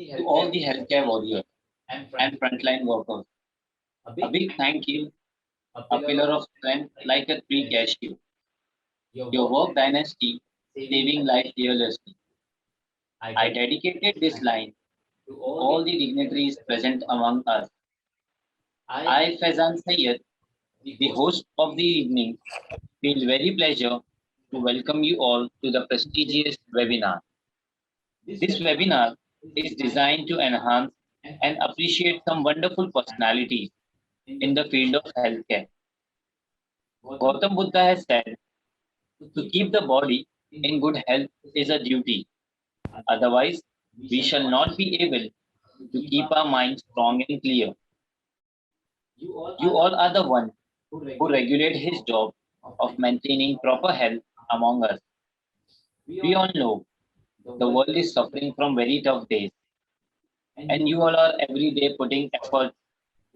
to all the healthcare warriors and frontline workers. A big thank you, a pillar of strength like a tree cashew. Your work dynasty, saving life fearlessly. I dedicated this line to all the dignitaries present among us. I, Faizan Sayed, the host of the evening, feel very pleasure to welcome you all to the prestigious webinar. This webinar is designed to enhance and appreciate some wonderful personalities in the field of healthcare. Gautam Buddha has said, to keep the body in good health is a duty. Otherwise, we shall not be able to keep our minds strong and clear. You all are the one who regulate his job of maintaining proper health among us. We all know the world is suffering from very tough days, and you all are every day putting effort,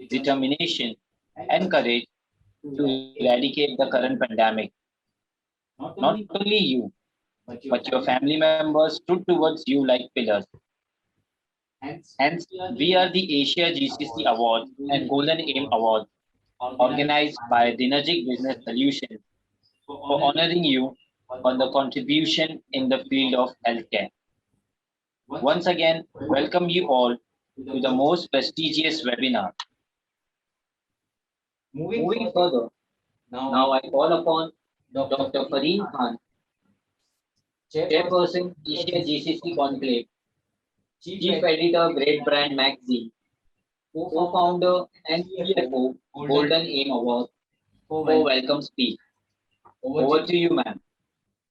determination, and courage to eradicate the current pandemic. Not only you, but your family members stood towards you like pillars. Hence, we are the Asia GCC Awards and Golden Aim Awards organized by Dinergic Business Solutions for honoring you on the contribution in the field of healthcare. Once again, welcome you all to the most prestigious webinar. Moving further, now I call upon Dr. Fareen Khan, Chairperson Asia GCC Conclave, Chief Editor Great Brand Magazine, Co-founder and CFO Golden Aim Award for welcome speech. Over to you, ma'am.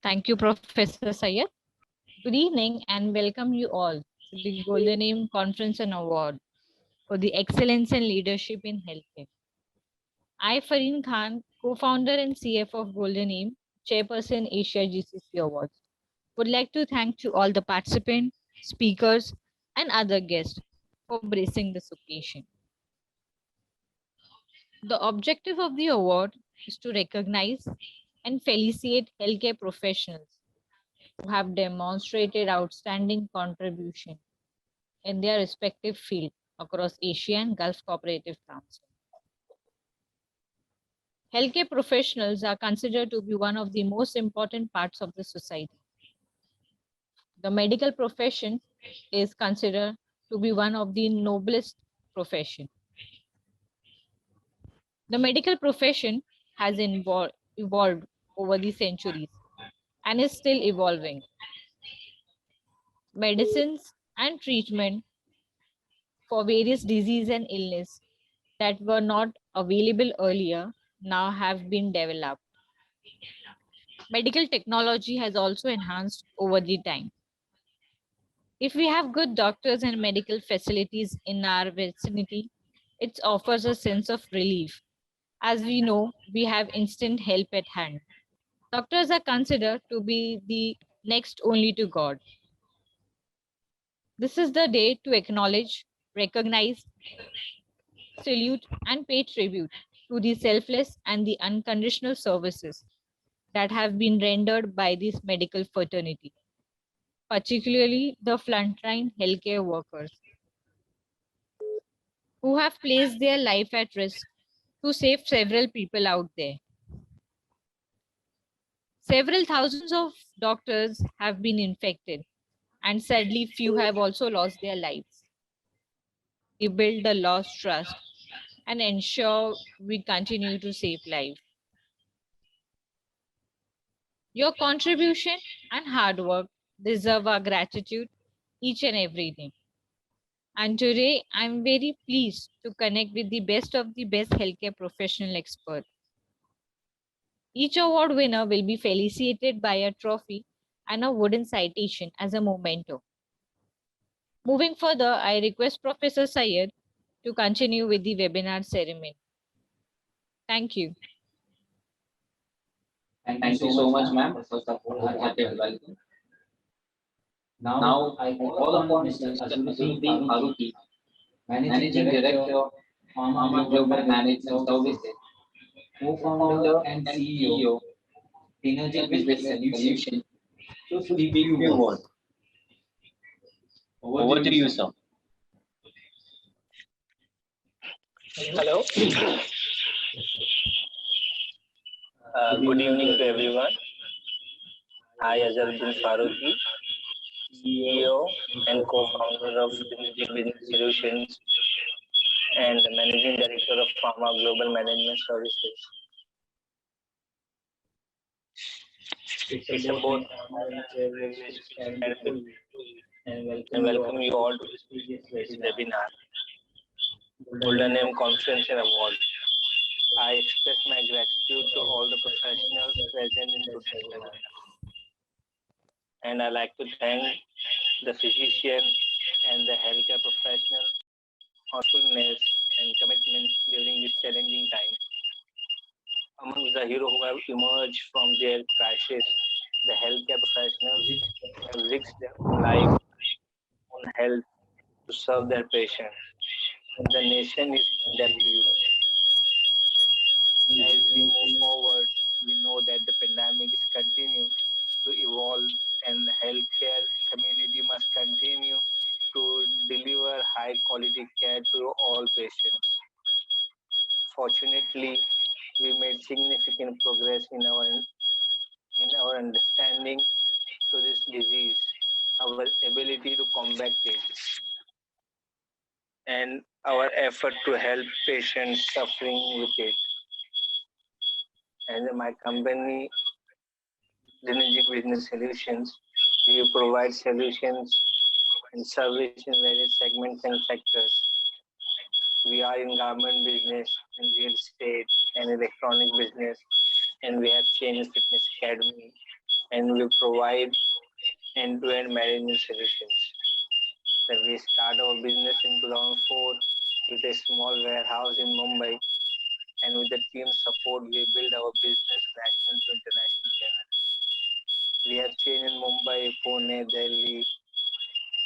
Thank you, Professor Sayed. Good evening and welcome you all to the Golden Aim Conference and Award for the Excellence and Leadership in Healthcare. I, Fareen Khan, co-founder and CFO of Golden Aim, Chairperson Asia GCC Awards, would like to thank to all the participants, speakers, and other guests for gracing this occasion. The objective of the award is to recognize and felicitate healthcare professionals who have demonstrated outstanding contribution in their respective field across Asia and Gulf Cooperative Council. Healthcare professionals are considered to be one of the most important parts of the society. The medical profession is considered to be one of the noblest professions. The medical profession has evolved over the centuries and is still evolving. Medicines and treatment for various disease and illness that were not available earlier now have been developed. Medical technology has also enhanced over the time. If we have good doctors and medical facilities in our vicinity, it offers a sense of relief. As we know, we have instant help at hand. Doctors are considered to be the next only to God. This is the day to acknowledge, recognize, salute, and pay tribute to the selfless and the unconditional services that have been rendered by this medical fraternity, particularly the frontline healthcare workers who have placed their life at risk to save several people out there. Several thousands of doctors have been infected, and sadly, few have also lost their lives. We build the lost trust and ensure we continue to save lives. Your contribution and hard work deserve our gratitude each and every day. And today, I'm very pleased to connect with the best of the best healthcare professional experts. Each award winner will be felicitated by a trophy and a wooden citation as a memento. Moving further, I request Professor Sayed to continue with the webinar ceremony. Thank you. Thank you so much, ma'am, for the wholehearted welcome. Now, I call upon Mr. Azuddin Faruqi, Managing Director, Pharma Global Management Services, co-founder and CEO, Dinergic Business Solutions, to speak few words. Over to you, sir. Hello. Good evening to everyone. I, Azharuddin Faruqi, CEO and co-founder of Synergic Business Solutions and the Managing Director of Pharma Global Management Services. It's a both honor and privilege to stand with you and welcome you all to this prestigious webinar, the Golden M Conference and Award. I express my gratitude to all the professionals present in today's webinar. And I like to thank the physician and the healthcare professional for thoughtfulness and commitment during this challenging time. Among the heroes who have emerged from their crisis, the healthcare professionals have risked their own life, own health to serve their patients. And the nation is indebted to you. As we move forward, we know that the pandemic is continue to evolve and the healthcare community must continue to deliver high quality care to all patients. Fortunately, we made significant progress in our understanding to this disease, our ability to combat it, and our effort to help patients suffering with it. And my company, Synergic Business Solutions, we provide solutions and service in various segments and sectors. We are in garment business and real estate and electronic business, and we have Chain Fitness Academy, and we provide end-to-end management solutions. So we start our business in 2004 with a small warehouse in Mumbai, and with the team support, we build our business national to international level. We have chain in Mumbai, Pune, Delhi,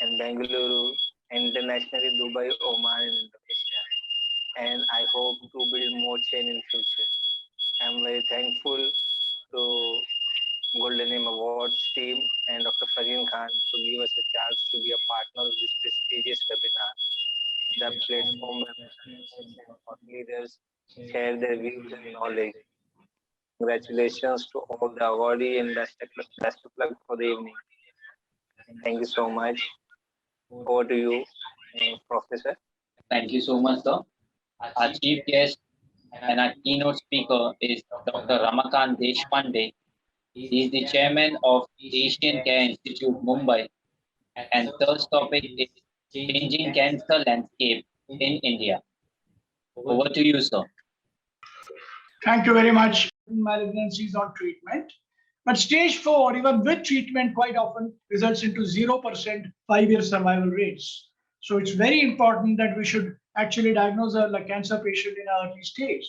and Bengaluru, internationally Dubai, Oman, and Indonesia. And I hope to build more chain in future. I'm very thankful to Golden M Awards team and Dr. Fazin Khan to give us a chance to be a partner of this prestigious webinar. The platform where professionals and thought leaders share their views and knowledge. Congratulations to all the awardees and best of luck for the evening. Thank you so much. Over to you, Professor. Thank you so much, sir. Our chief guest and our keynote speaker is Dr. Ramakant Deshpande. He is the chairman of Asian Care Institute, Mumbai, and third topic is changing cancer landscape in India. Over to you, sir. Thank you very much. Malignancies on treatment. But stage 4, even with treatment, quite often results into 0% 5-year survival rates. So it's very important that we should actually diagnose a cancer patient in an early stage.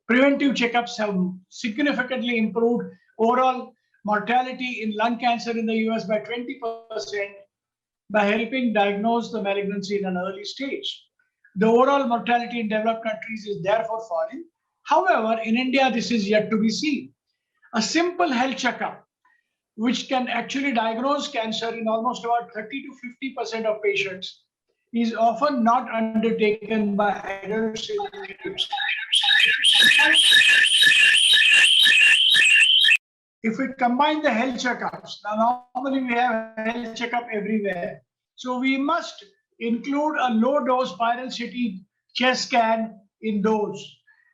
Preventive checkups have significantly improved overall mortality in lung cancer in the US by 20% by helping diagnose the malignancy in an early stage. The overall mortality in developed countries is therefore falling. However, in India, this is yet to be seen. A simple health checkup, which can actually diagnose cancer in almost about 30 to 50% of patients, is often not undertaken by adult citizens. If we combine the health checkups, now normally we have health checkup everywhere. So we must include a low dose viral CT chest scan in those.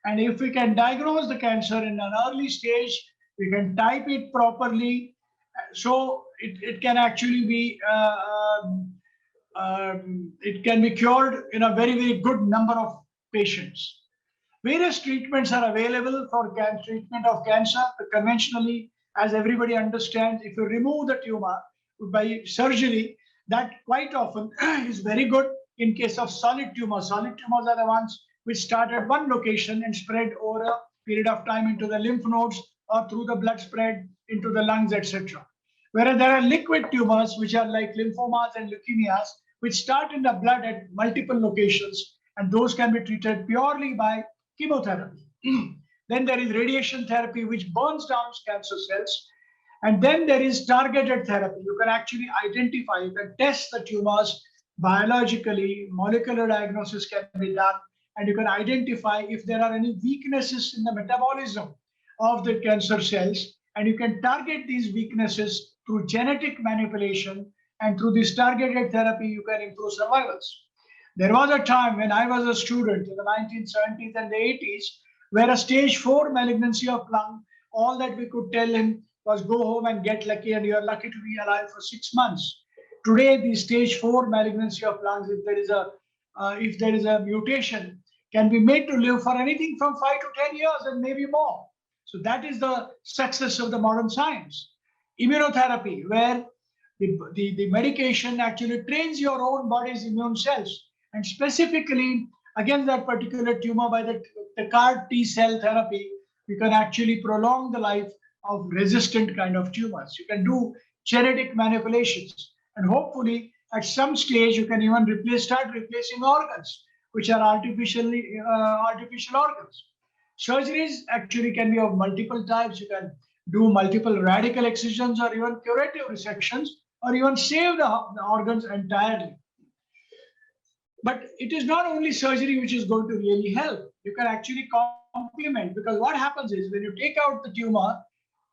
And if we can diagnose the cancer in an early stage, we can type it properly. So it can actually be, it can be cured in a very, very good number of patients. Various treatments are available for treatment of cancer. Conventionally, as everybody understands, if you remove the tumor by surgery, that quite often is very good in case of solid tumors. Solid tumors are the ones which start at one location and spread over a period of time into the lymph nodes or through the blood spread into the lungs, etc. Whereas there are liquid tumors, which are like lymphomas and leukemias, which start in the blood at multiple locations, and those can be treated purely by chemotherapy. Then there is radiation therapy, which burns down cancer cells. And then there is targeted therapy. You can actually identify, you can test the tumors biologically, molecular diagnosis can be done, and you can identify if there are any weaknesses in the metabolism of the cancer cells, and you can target these weaknesses through genetic manipulation, and through this targeted therapy, you can improve survivals. There was a time when I was a student in the 1970s and the 80s, where a stage 4 malignancy of lung, all that we could tell him was go home and get lucky, and you're lucky to be alive for 6 months. Today, the stage 4 malignancy of lungs, if there is a mutation, can be made to live for anything from 5 to 10 years and maybe more. So that is the success of the modern science. Immunotherapy, where the medication actually trains your own body's immune cells, and specifically against that particular tumor by the CAR T cell therapy, you can actually prolong the life of resistant kind of tumors. You can do genetic manipulations, and hopefully at some stage you can even start replacing organs, which are artificial organs. Surgeries actually can be of multiple types. You can do multiple radical excisions or even curative resections, or even save the organs entirely. But it is not only surgery which is going to really help. You can actually complement, because what happens is when you take out the tumor,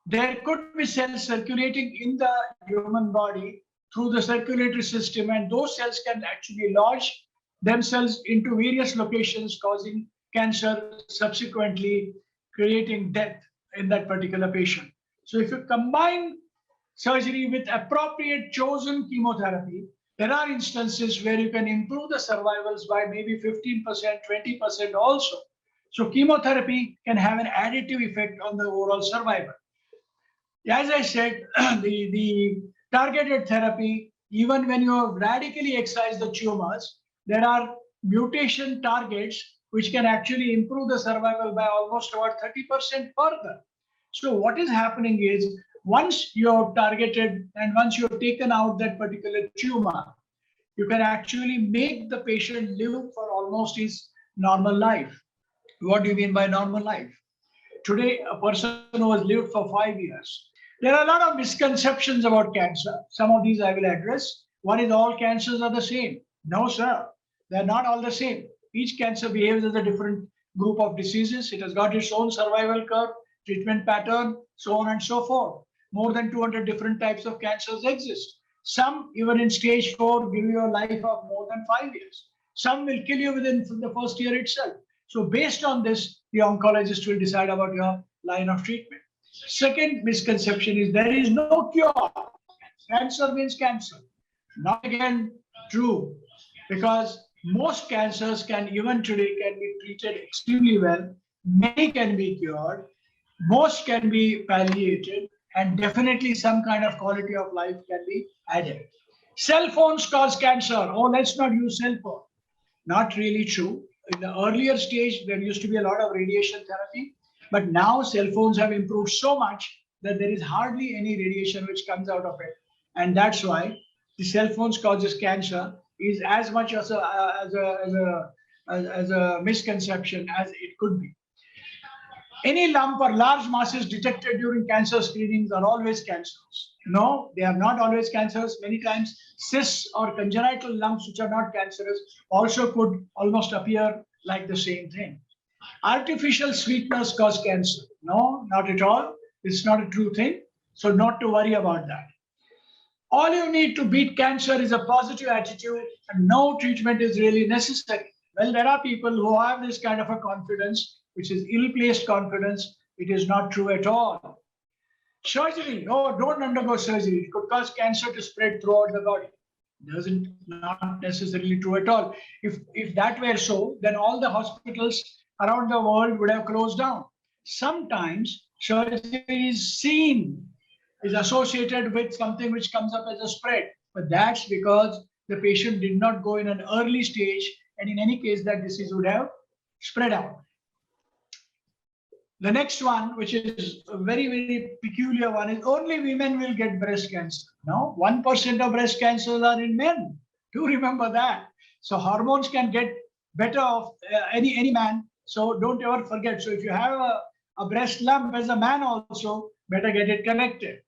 there could be cells circulating in the human body through the circulatory system, and those cells can actually lodge themselves into various locations, causing cancer, subsequently creating death in that particular patient. So if you combine surgery with appropriate chosen chemotherapy, there are instances where you can improve the survivals by maybe 15%, 20% also. So chemotherapy can have an additive effect on the overall survival. As I said, the targeted therapy, even when you have radically excised the tumors, there are mutation targets which can actually improve the survival by almost about 30% further. So what is happening is, once you have targeted and once you have taken out that particular tumor, you can actually make the patient live for almost his normal life. What do you mean by normal life? Today, a person who has lived for 5 years, there are a lot of misconceptions about cancer. Some of these I will address. One is all cancers are the same. No, sir. They're not all the same. Each cancer behaves as a different group of diseases. It has got its own survival curve, treatment pattern, so on and so forth. More than 200 different types of cancers exist. Some, even in stage 4, give you a life of more than 5 years. Some will kill you within the first year itself. So based on this, the oncologist will decide about your line of treatment. Second misconception is there is no cure. Cancer means cancer. Not again true, because most cancers even today can be treated extremely well. Many can be cured. Most can be palliated, and definitely some kind of quality of life can be added. Cell phones cause cancer. Oh, let's not use cell phone. Not really true. In the earlier stage, there used to be a lot of radiation therapy, but now cell phones have improved so much that there is hardly any radiation which comes out of it. And that's why the cell phones causes cancer is as much as a misconception as it could be. Any lump or large masses detected during cancer screenings are always cancers. No, they are not always cancers. Many times, cysts or congenital lumps which are not cancerous also could almost appear like the same thing. Artificial sweeteners cause cancer. No, not at all. It's not a true thing. So not to worry about that. All you need to beat cancer is a positive attitude, and no treatment is really necessary. Well, there are people who have this kind of a confidence, which is ill-placed confidence. It is not true at all. Surgery, oh, don't undergo surgery. It could cause cancer to spread throughout the body. Doesn't not necessarily true at all. If that were so, then all the hospitals around the world would have closed down. Sometimes surgery is associated with something which comes up as a spread, but that's because the patient did not go in an early stage, and in any case, that disease would have spread out. The next one, which is a very, very peculiar one, is only women will get breast cancer. No, 1% of breast cancers are in men. Do remember that. So hormones can get better of any man. So don't ever forget. So if you have a breast lump as a man also, better get it corrected.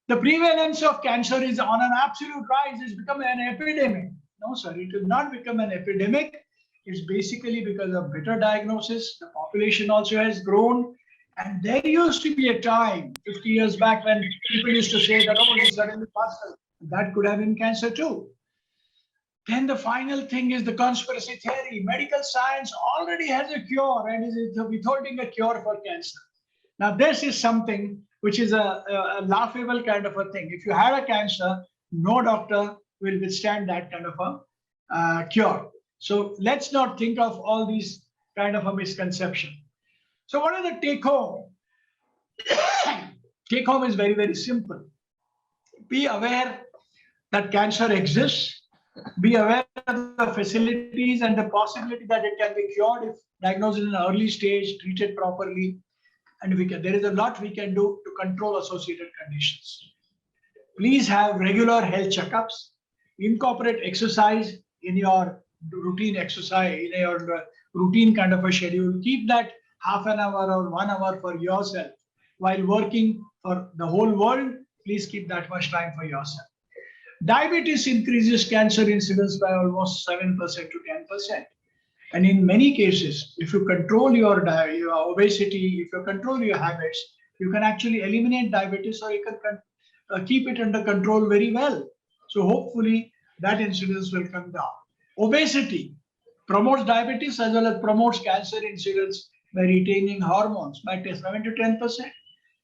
The prevalence of cancer is on an absolute rise. It's become an epidemic. No, sir, it will not become an epidemic. It's basically because of better diagnosis. The population also has grown. And there used to be a time 50 years back when people used to say that, oh, you suddenly passed it. That could have been cancer too. Then the final thing is the conspiracy theory. Medical science already has a cure and is withholding a cure for cancer. Now, this is something which is a laughable kind of a thing. If you had a cancer, no doctor will withstand that kind of a cure. So let's not think of all these kind of a misconception. So what is the take home? Take home is very, very simple. Be aware that cancer exists. Be aware of the facilities and the possibility that it can be cured if diagnosed in an early stage, treated properly. And there is a lot we can do to control associated conditions. Please have regular health checkups. Incorporate exercise in your routine exercise, in your routine kind of a schedule. Keep that half an hour or 1 hour for yourself. While working for the whole world, please keep that much time for yourself. Diabetes increases cancer incidence by almost 7% to 10%. And in many cases, if you control your obesity, if you control your habits, you can actually eliminate diabetes, or you can keep it under control very well. So hopefully that incidence will come down. Obesity promotes diabetes as well as promotes cancer incidence by retaining hormones by 7 to 10%.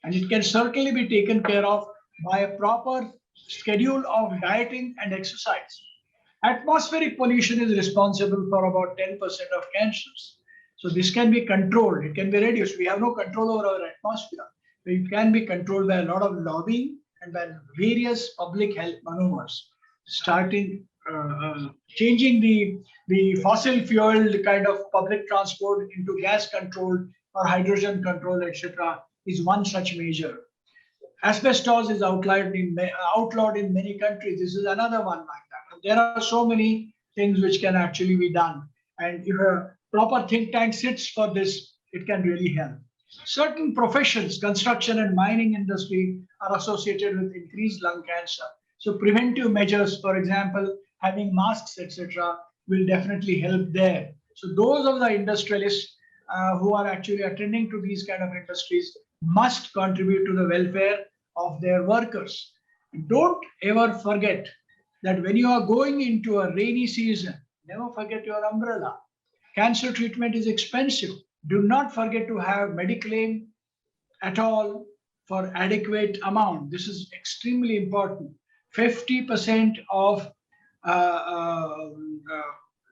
And it can certainly be taken care of by a proper schedule of dieting and exercise. Atmospheric pollution is responsible for about 10% of cancers. So this can be controlled, it can be reduced. We have no control over our atmosphere. It can be controlled by a lot of lobbying and by various public health maneuvers, starting changing the fossil fuel kind of public transport into gas controlled or hydrogen controlled, etc., is one such measure. Asbestos is outlawed in many countries. This is another one like that. And there are so many things which can actually be done. And if a proper think tank sits for this, it can really help. Certain professions, construction and mining industry, are associated with increased lung cancer. So preventive measures, for example, having masks, etc., will definitely help there. So those of the industrialists who are actually attending to these kind of industries must contribute to the welfare of their workers. Don't ever forget that when you are going into a rainy season, never forget your umbrella. Cancer treatment is expensive. Do not forget to have Mediclaim at all for adequate amount. This is extremely important. 50% of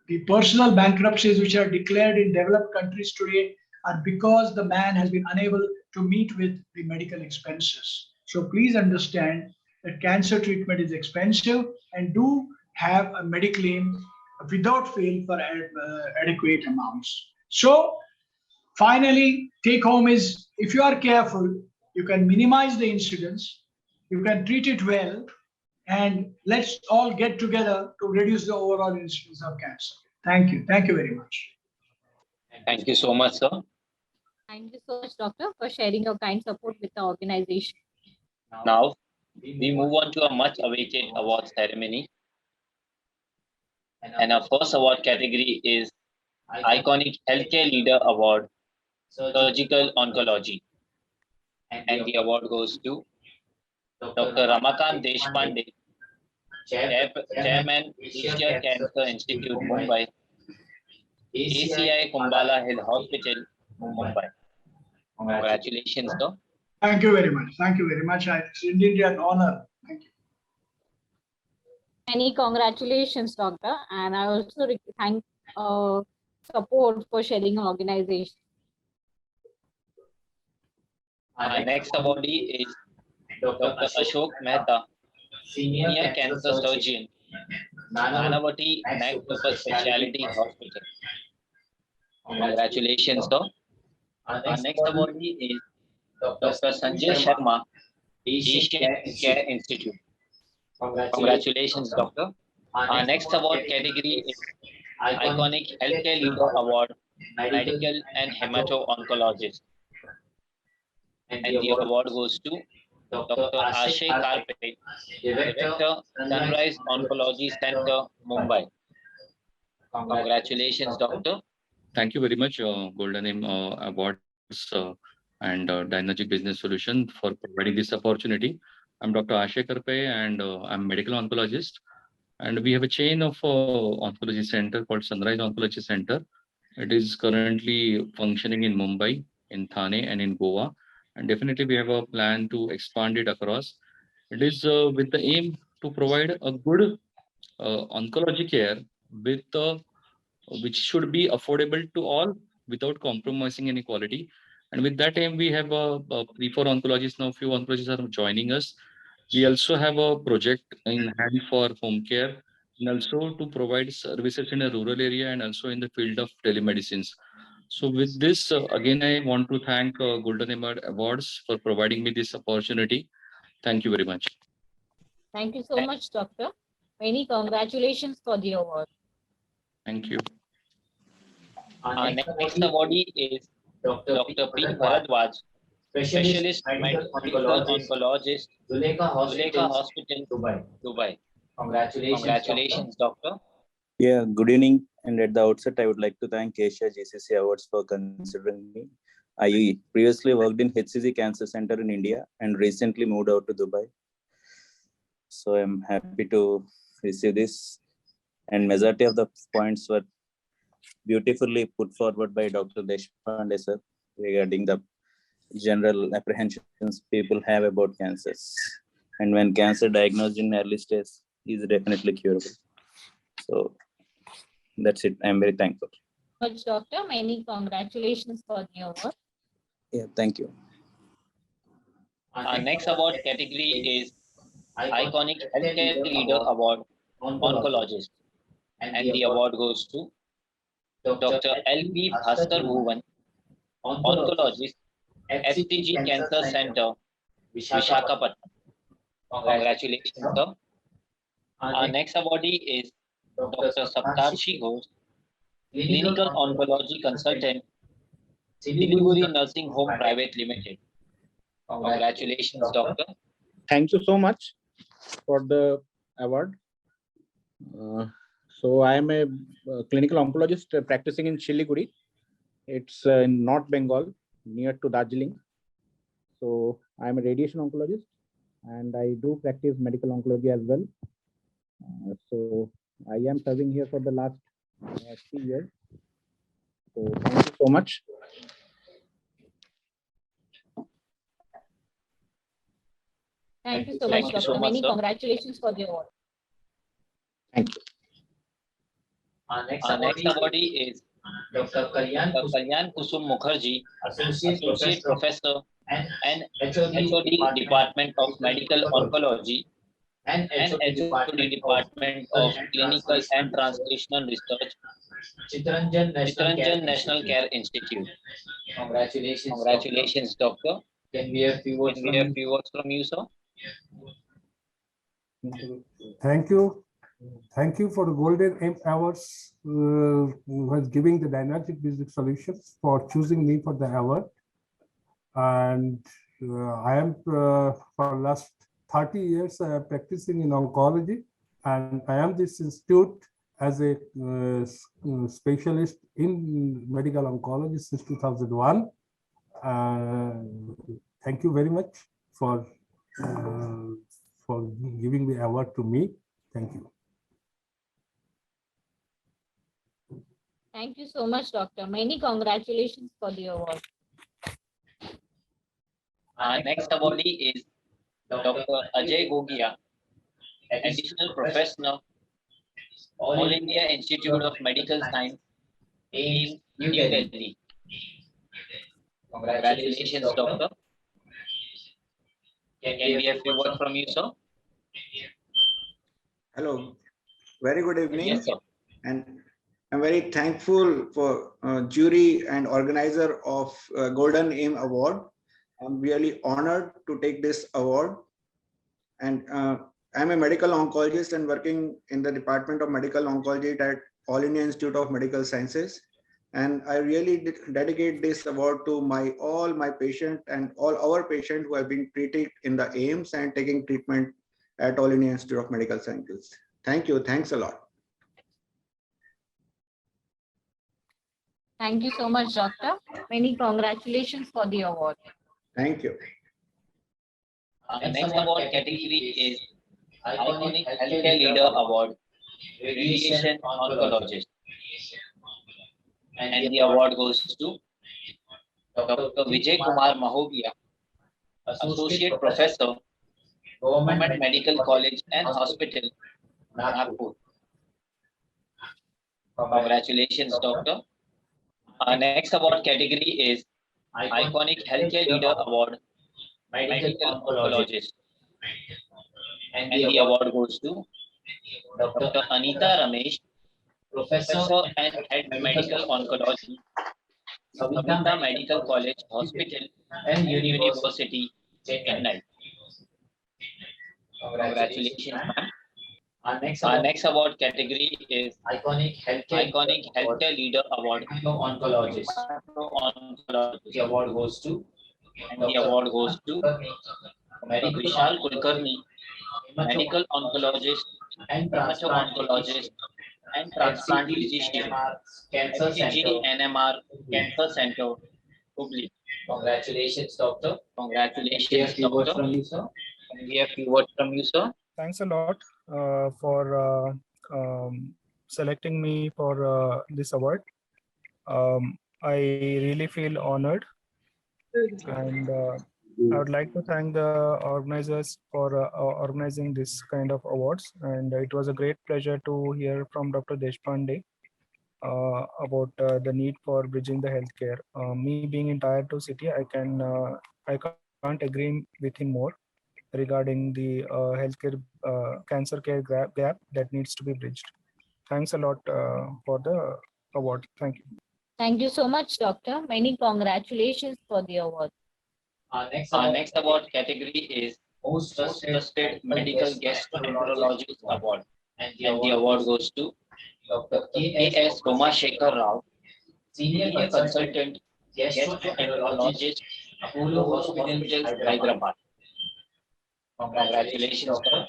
the personal bankruptcies which are declared in developed countries today are because the man has been unable to meet with the medical expenses. So please understand that cancer treatment is expensive, and do have a Mediclaim without fail for adequate amounts. So finally, take home is, if you are careful, you can minimize the incidence, you can treat it well, and let's all get together to reduce the overall incidence of cancer. Thank you. Thank you very much. Thank you so much, sir. Thank you so much, Doctor, for sharing your kind support with the organization. Now, we move on to a much awaited award ceremony. And our first award category is Iconic Healthcare Leader Award, Surgical Oncology. And the award goes to Dr. Ramakant Deshpande, Chairman, Asia Cancer Institute, Mumbai, ACI Kumbhala Hill Hospital, Mumbai. Congratulations, sir. Thank you very much. Thank you very much. It's indeed an honor. Thank you. Many congratulations, Doctor. And I also thank support for sharing our organization. Our next awardee is Dr. Ashok Mehta, Senior Cancer Surgeon, Nanavati Nag Super Specialty Hospital. Congratulations, sir. Our next awardee is Dr. Sanjay Sharma, Asian Care Institute. Congratulations, Doctor. Our next award category is Iconic Healthcare Leader Award, Medical and Hemato-Oncologist. And the award goes to Dr. Ashay Karpe, Director, Sunrise Oncology Center, Mumbai. Congratulations, doctor. Thank you very much, Golden Aim Awards and Dynamic Business Solution for providing this opportunity. I'm Dr. Ashay Karpe and I'm medical oncologist. And we have a chain of oncology center called Sunrise Oncology Center. It is currently functioning in Mumbai, in Thane, and in Goa. And definitely we have a plan to expand it across. It is with the aim to provide a good oncology care with which should be affordable to all without compromising any quality. And with that aim, we have three, four oncologists now. Few oncologists are joining us. We also have a project in hand for home care and also to provide services in a rural area and also in the field of telemedicines. So with this, again, I want to thank Golden Award Awards for providing me this opportunity. Thank you very much. Thank you so much, Doctor. Many congratulations for the award. Thank you. Our next awardee is Dr. P. Bharadwaj, specialist medical oncologist, Zuleka Hospital, Dubai. Congratulations, doctor. Yeah, good evening. And at the outset, I would like to thank Asia GCC Awards for considering me. I previously worked in HCG Cancer Center in India and recently moved out to Dubai. So I'm happy to receive this. And majority of the points were beautifully put forward by Dr. Deshpande sir regarding the general apprehensions people have about cancers. And when cancer diagnosed in early stage is definitely curable. So that's it. I'm very thankful. Much, Doctor. Many congratulations for the award. Yeah, thank you. Our next award category is Iconic Healthcare Leader Award, Oncologist. And the award goes to Dr. L.P. Bhaskar Bhuvan, Oncologist, FCG Cancer Center, Vishakhapatnam. Congratulations, sir. Our next awardee is Dr. Saptarshi Ghosh, Clinical Oncology Consultant, Siliguri Nursing Home Private Limited. Congratulations, doctor. Thank you so much for the award. So I am a clinical oncologist practicing in Siliguri. It's in North Bengal, near to Darjeeling. So I am a radiation oncologist and I do practice medical oncology as well. So I am serving here for the last 3 years. So thank you so much. Thank you so much, Doctor. Many congratulations for the award. Thank you. Our next awardee is Dr. Kalyan Kusum Mukherjee, Associate Professor and HOD Department of Medical Oncology and HOD Department of Clinical and Translational Research, Chitranjan National Care Institute. Congratulations, doctor. Can we have few words from you, sir? Thank you. Thank you for the Golden Aim Awards who was giving the Dynamic Business Solutions for choosing me for the award. And I am for last 30 years practicing in oncology, and I am this institute as a specialist in medical oncology since 2001. Thank you very much for giving the award to me. Thank you. Thank you so much, Doctor. Many congratulations for the award. Our next awardee is Dr. Ajay Gogia, Additional Professor, All India Institute of Medical Science, AIIMS, New Delhi. Congratulations, doctor. Can we have a word from you, sir? Hello, very good evening. Yes, sir. And I'm very thankful for jury and organizer of Golden Aim Award. I'm really honored to take this award. And I'm a medical oncologist and working in the Department of Medical Oncology at All India Institute of Medical Sciences. And I really dedicate this award to all my patients and all our patients who have been treated in the AIIMS and taking treatment at All India Institute of Medical Sciences. Thank you. Thanks a lot. Thank you so much, Doctor. Many congratulations for the award. Thank you. Next award category is Iconic Healthcare Leader Award, Radiation Oncologist. And the award goes to Dr. Vijay Kumar Mahovia, Associate Professor, Government Medical College and Hospital, Nagpur. Congratulations, Doctor. Our next award category is Iconic Healthcare Leader Award, Medical Oncologist. And the award goes to Dr. Anita Ramesh, Professor and Head Medical Oncology, Savita Medical College Hospital and University, Chennai. Congratulations, ma'am. Our next award category is Iconic Healthcare Leader Award, Oncologist. The award goes to Dr. Vishal Kulkarni, Medical Oncologist, Hemato-oncologist, and Transplant Physician, FCG NMR Cancer Center, Hubli. Congratulations, Doctor. Congratulations, Doctor. From you, sir. Can we have few words from you, sir? Thanks a lot for selecting me for this award. I really feel honored, and I would like to thank the organizers for organizing this kind of awards. And it was a great pleasure to hear from Dr. Deshpande about the need for bridging the healthcare. Me being in Tier 2 city, I can't agree with him more regarding the healthcare cancer care gap that needs to be bridged. Thanks a lot for the award. Thank you. Thank you so much, Doctor. Many congratulations for the award. Our next award category is Most Trusted Medical Gastroenterologist Award. And the award goes to Dr. K.S. Somashekar Rao, Senior Consultant Gastroenterologist, Apollo Hospitals, Hyderabad. Congratulations, sir.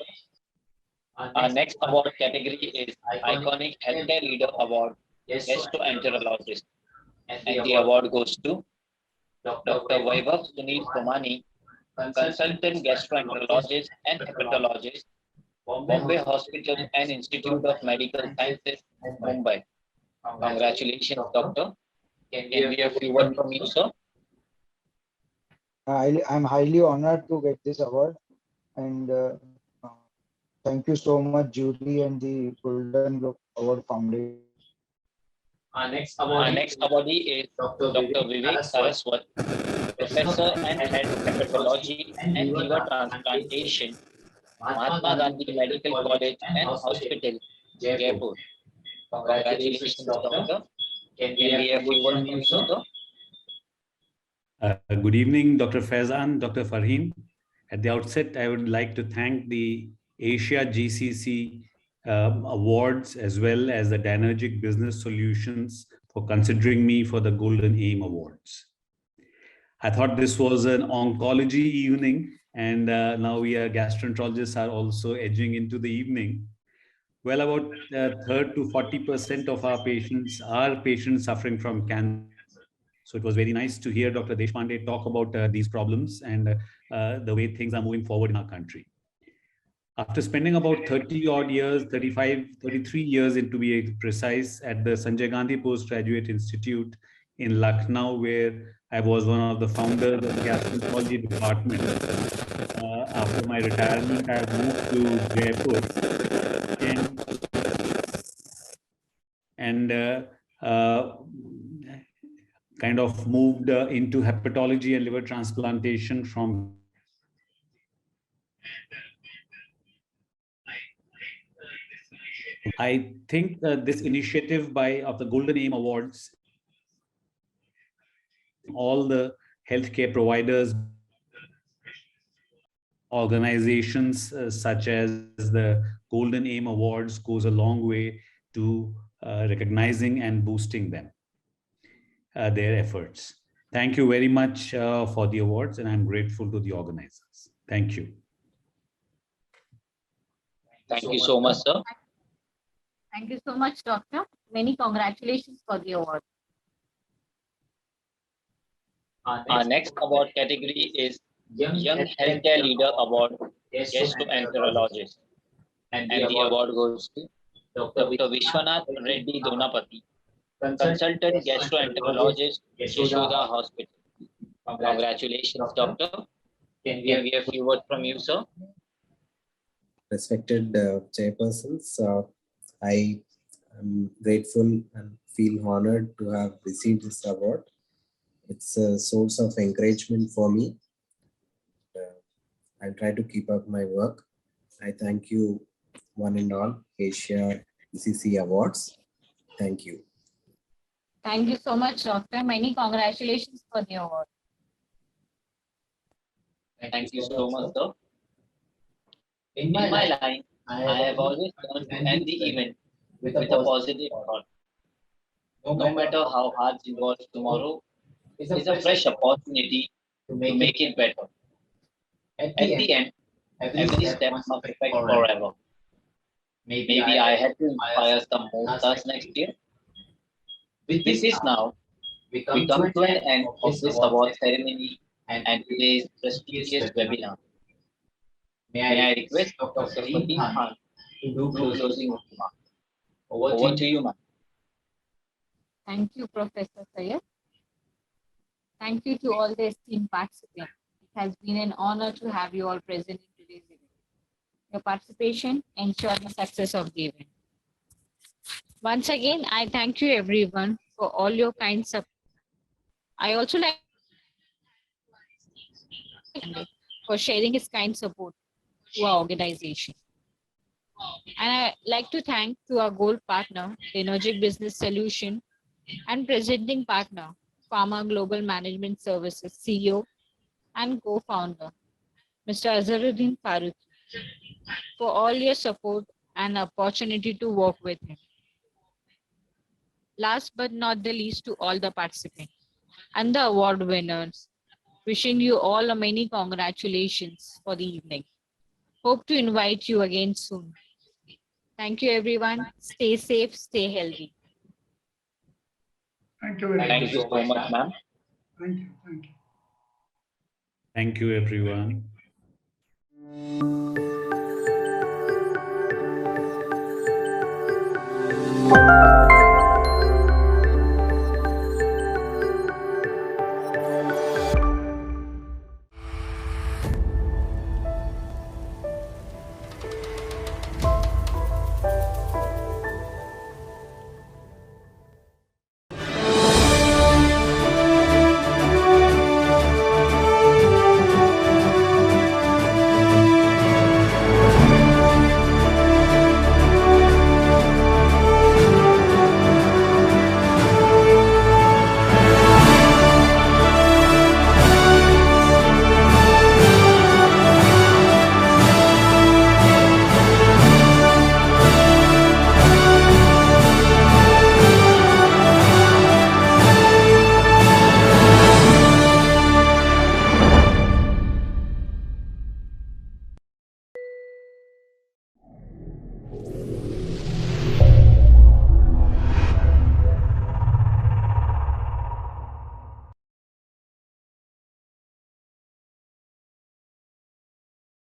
Our next award category is Iconic Healthcare Leader Award, Gastroenterologist. And the award goes to Dr. Vaibhav Sunil Somani, Consultant Gastroenterologist and Hepatologist, Bombay Hospital and Institute of Medical Sciences, Mumbai. Congratulations, Doctor. Can we have a few words from you, sir? I'm highly honored to get this award, and thank you so much, jury and the Golden Globe Award Foundation. Our next awardee is Dr. Vivek Saraswat, Professor and Head Hepatology and Liver Transplantation, Mahatma Gandhi Medical College and Hospital, Jaipur. Congratulations, Doctor. Can we have a few words from you, sir? Good evening, Dr. Faizan, Dr. Farheen. At the outset, I would like to thank the Asia GCC awards as well as the Dynergic Business Solutions for considering me for the Golden Aim Awards. I thought this was an oncology evening, and now we gastroenterologists are also edging into the evening. Well, about 30 to 40% of our patients are patients suffering from cancer. So it was very nice to hear Dr. Deshpande talk about these problems and the way things are moving forward in our country. After spending about 30 odd years, 33 years to be precise, at the Sanjay Gandhi Postgraduate Institute in Lucknow, where I was one of the founders of the gastroenterology department. After my retirement, I moved to Jaipur and kind of moved into hepatology and liver transplantation from I think this initiative of the Golden Aim Awards, all the healthcare providers, organizations such as the Golden Aim Awards goes a long way to recognizing and boosting them, their efforts. Thank you very much for the awards, and I'm grateful to the organizers. Thank you. Thank you so much, sir. Thank you so much, Doctor. Many congratulations for the award. Our next award category is Young Healthcare Leader Award Gastroenterologist. And the award goes to Dr. Vishwanath Reddy Donapati, Consultant Gastroenterologist, Yashoda Hospital. Congratulations, Doctor. Can we have a few words from you, sir? Respected chairpersons, I am grateful and feel honored to have received this award. It's a source of encouragement for me. I'll try to keep up my work. I thank you, one and all, Asia GCC Awards. Thank you. Thank you so much, Doctor. Many congratulations for the award. Thank you so much, sir. In my line, I have always learned to end the event with a positive thought. No matter how hard it was tomorrow, is a fresh opportunity to make it better. At the end, every step must affect forever. Maybe I had to inspire some more stars next year. With this now, we come to an end of this award ceremony and today's prestigious webinar. May I request Dr. Faheem Khan to do closing remarks. Over to you, ma'am. Thank you, Professor Sayed. Thank you to all the esteemed participants. It has been an honor to have you all present in today's event. Your participation ensured the success of the event. Once again, I thank you everyone for all your kind support. I also like for sharing his kind support to our organization. And I like to thank to our gold partner, the Energy Business Solution, and presenting partner, Pharma Global Management Services CEO and co-founder, Mr. Azharuddin Farooqi, for all your support and opportunity to work with him. Last but not the least, to all the participants and the award winners, wishing you all a many congratulations for the evening. Hope to invite you again soon. Thank you, everyone. Stay safe, stay healthy. Thank you very much. Thank you so much, ma'am. Thank you. Thank you. Thank you, everyone.